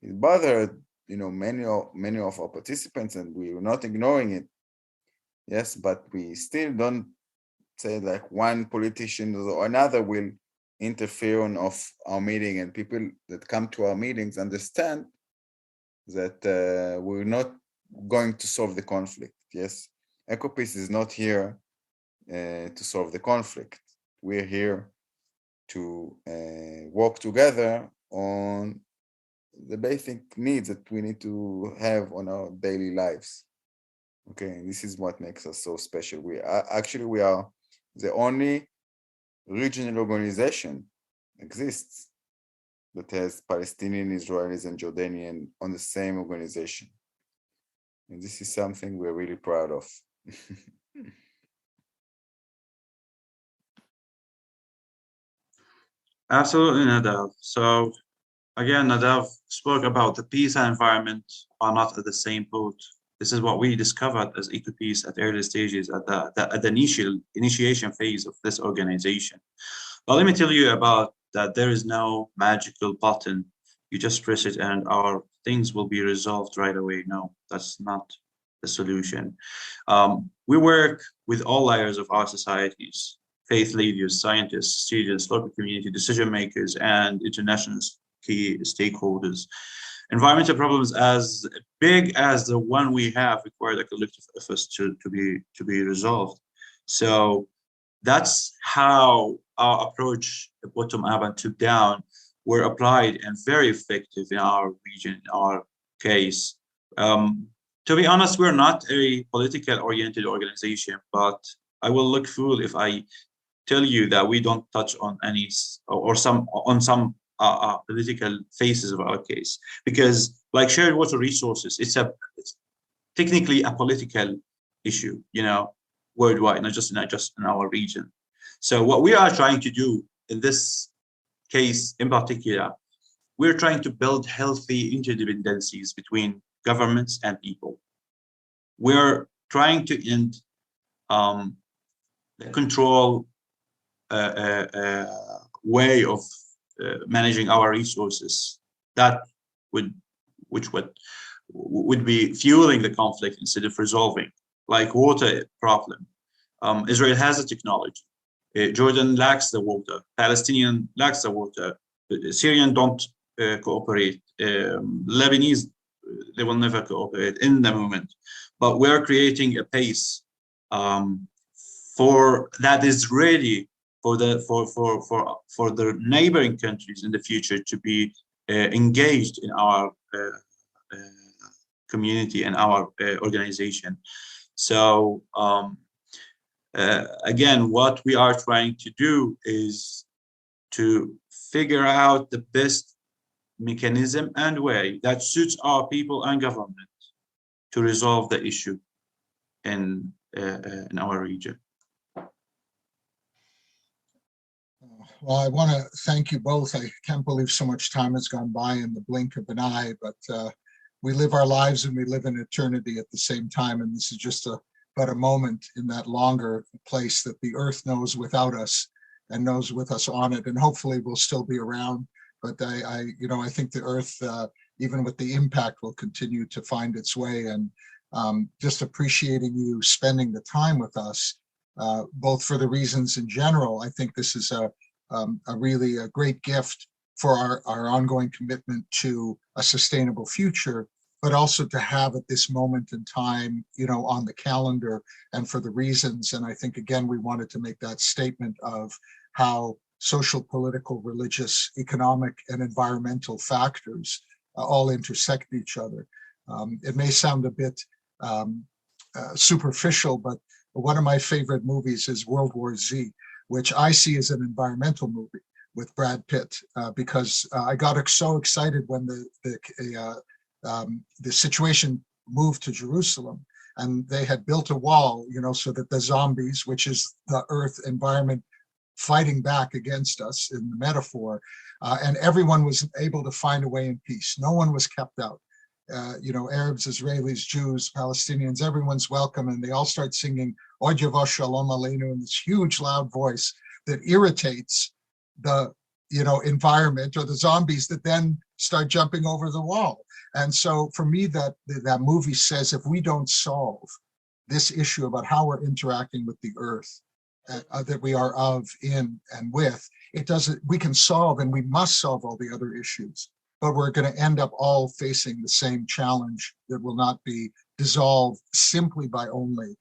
bothered many of our participants, and we were not ignoring it. Yes, but we still don't say like one politician or another will interfere on our meeting, and people that come to our meetings understand that we're not going to solve the conflict. Yes, EcoPeace is not here to solve the conflict. We're here to work together on the basic needs that we need to have on our daily lives. Okay, this is what makes us so special. We are the only regional organization exists that has Palestinian, Israelis, and Jordanian on the same organization. And this is something we're really proud of. Absolutely, Nadav. So again, Nadav spoke about the peace and environment are not at the same boat. This is what we discovered as EcoPeace at early stages at the initial initiation phase of this organization. But let me tell you about that. There is no magical button. You just press it and our things will be resolved right away. No, that's not the solution. We work with all layers of our societies, faith leaders, scientists, students, local community, decision makers, and international key stakeholders. Environmental problems as big as the one we have require a collective effort to be resolved. So that's how our approach, bottom up and top down, were applied and very effective in our region, in our case. To be honest, we're not a political oriented organization, but I will look fool if I tell you that we don't touch on any or some political phases of our case, because like shared water resources, it's technically a political issue, you know, worldwide, not just in our region. So what we are trying to do in this case in particular, we're trying to build healthy interdependencies between governments and people. We're trying to end the control way of managing our resources that which would be fueling the conflict instead of resolving, like water problem. Israel has a technology. Jordan lacks the water. Palestinian lacks the water. Syrian don't cooperate. Lebanese, they will never cooperate in the moment. But we're creating a pace for that is ready for the neighboring countries in the future to be engaged in our community and our organization. So again, what we are trying to do is to figure out the best mechanism and way that suits our people and government to resolve the issue in our region. Well, I want to thank you both. I can't believe so much time has gone by in the blink of an eye, but we live our lives and we live in eternity at the same time. And this is just but a moment in that longer place that the earth knows without us and knows with us on it. And hopefully we'll still be around. But I think the earth, even with the impact, will continue to find its way. And just appreciating you spending the time with us, both for the reasons in general. I think this is a really a great gift for our ongoing commitment to a sustainable future, but also to have at this moment in time, on the calendar and for the reasons. And I think, again, we wanted to make that statement of how social, political, religious, economic, and environmental factors all intersect each other. It may sound a bit superficial, but one of my favorite movies is World War Z, which I see as an environmental movie with Brad Pitt, because I got so excited when the situation moved to Jerusalem and they had built a wall, so that the zombies, which is the earth environment fighting back against us in the metaphor, and everyone was able to find a way in peace. No one was kept out. Arabs, Israelis, Jews, Palestinians, everyone's welcome. And they all start singing Od Yavo Shalom Aleinu in this huge loud voice that irritates the, environment or the zombies that then start jumping over the wall. And so for me, that movie says, if we don't solve this issue about how we're interacting with the earth that we are of, in, and with, we can solve and we must solve all the other issues. But we're going to end up all facing the same challenge that will not be dissolved simply by only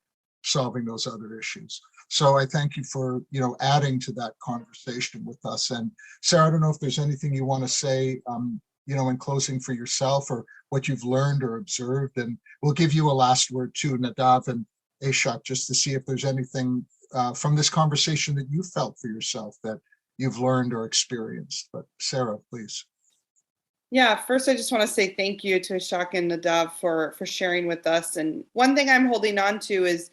solving those other issues. So I thank you for, adding to that conversation with us. And Sarah, I don't know if there's anything you want to say, in closing for yourself or what you've learned or observed. And we'll give you a last word too, Nadav and Ashok, just to see if there's anything from this conversation that you felt for yourself that you've learned or experienced. But Sarah, please. Yeah, first I just want to say thank you to Ashak and Nadav for sharing with us. And one thing I'm holding on to is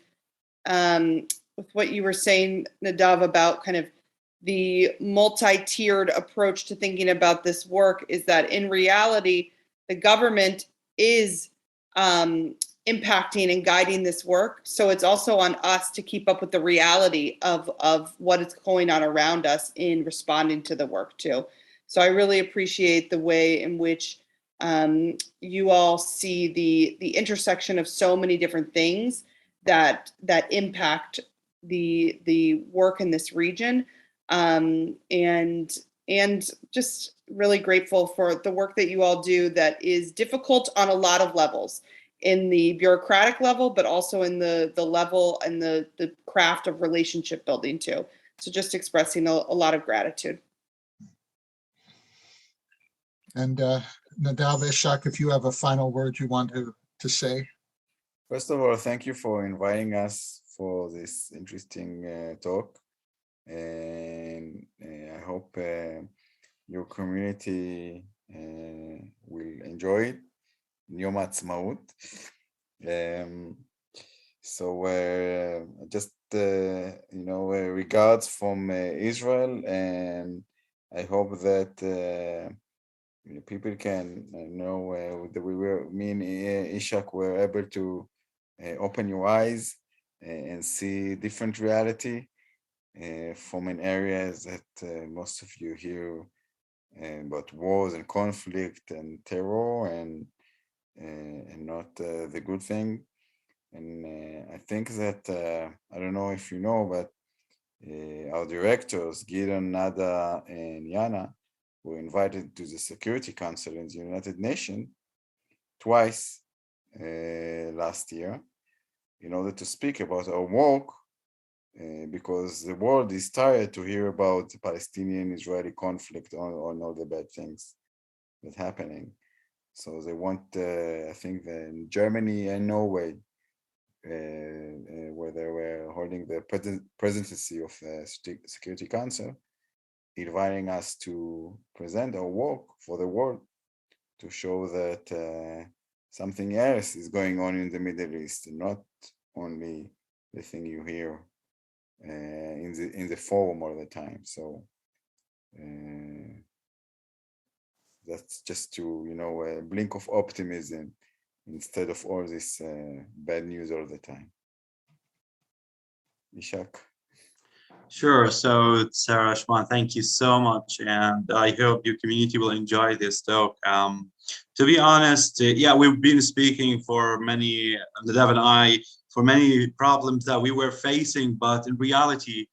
with what you were saying, Nadav, about kind of the multi-tiered approach to thinking about this work, is that in reality, the government is impacting and guiding this work. So it's also on us to keep up with the reality of what is going on around us in responding to the work too. So I really appreciate the way in which you all see the intersection of so many different things that impact the work in this region, and just really grateful for the work that you all do that is difficult on a lot of levels, in the bureaucratic level, but also in the level and the craft of relationship building too. So just expressing a lot of gratitude. And Nadav, Ishak, if you have a final word you want to say. First of all, thank you for inviting us for this interesting talk. And I hope your community will enjoy it. Yom Haatzmaut. So just regards from Israel, and I hope that people can know that me and Ishak were able to open your eyes and see different reality from an area that most of you hear about wars and conflict and terror and not the good thing. And I think that I don't know if you know, but our directors, Gideon, Nada, and Yana, were invited to the Security Council in the United Nations twice last year in order to speak about our work, because the world is tired to hear about the Palestinian-Israeli conflict on all the bad things that's happening. So they want, I think, in Germany and Norway, where they were holding the presidency of the Security Council, inviting us to present our work for the world, to show that something else is going on in the Middle East, not only the thing you hear in the forum all the time. So that's just to a blink of optimism instead of all this bad news all the time. Ishak. Sure. So, Sarah, Shawn, thank you so much. And I hope your community will enjoy this talk. To be honest, yeah, we've been speaking for many, Nadav and I, for many problems that we were facing, but in reality,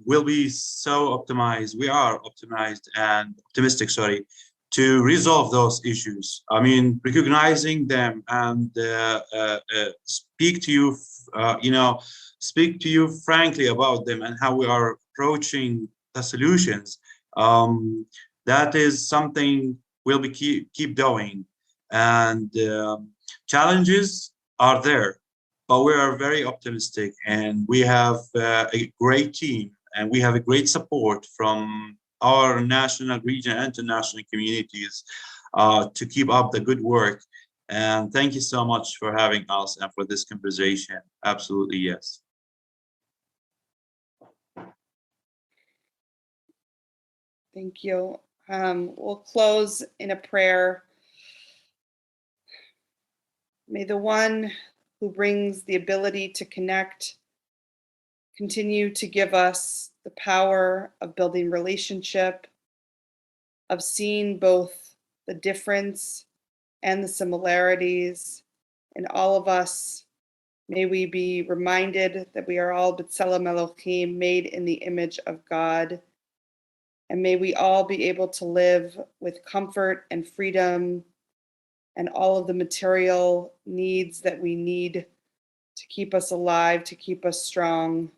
we'll be so optimized. We are optimistic, to resolve those issues. I mean, recognizing them and speak to you, speak to you frankly about them and how we are approaching the solutions. That is something we'll be keep doing. And challenges are there, but we are very optimistic, and we have a great team, and we have a great support from our national, regional, and international communities to keep up the good work. And thank you so much for having us and for this conversation. Absolutely, yes. Thank you. We'll close in a prayer. May the one who brings the ability to connect continue to give us the power of building relationship, of seeing both the difference and the similarities in all of us. May we be reminded that we are all B'Tselem Elohim, made in the image of God. And may we all be able to live with comfort and freedom and all of the material needs that we need to keep us alive, to keep us strong.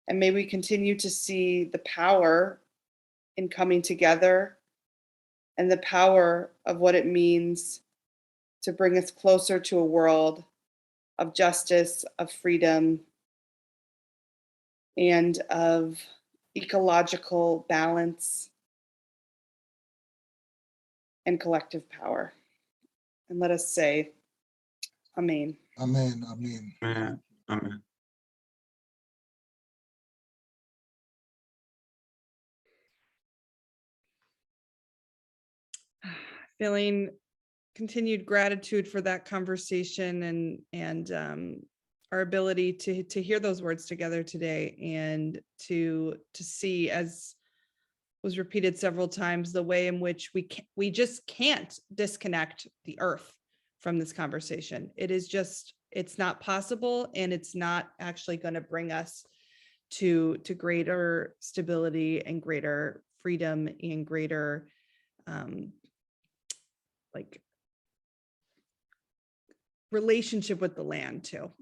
And may we continue to see the power in coming together and the power of what it means to bring us closer to a world of justice, of freedom, and of ecological balance. and collective power. And let us say, Amen. Amen. Amen. Amen. Amen. Feeling continued gratitude for that conversation and our ability to hear those words together today, and to see, as was repeated several times, the way in which we just can't disconnect the earth from this conversation. It is just, it's not possible, and it's not actually going to bring us to greater stability and greater freedom and greater like relationship with the land too.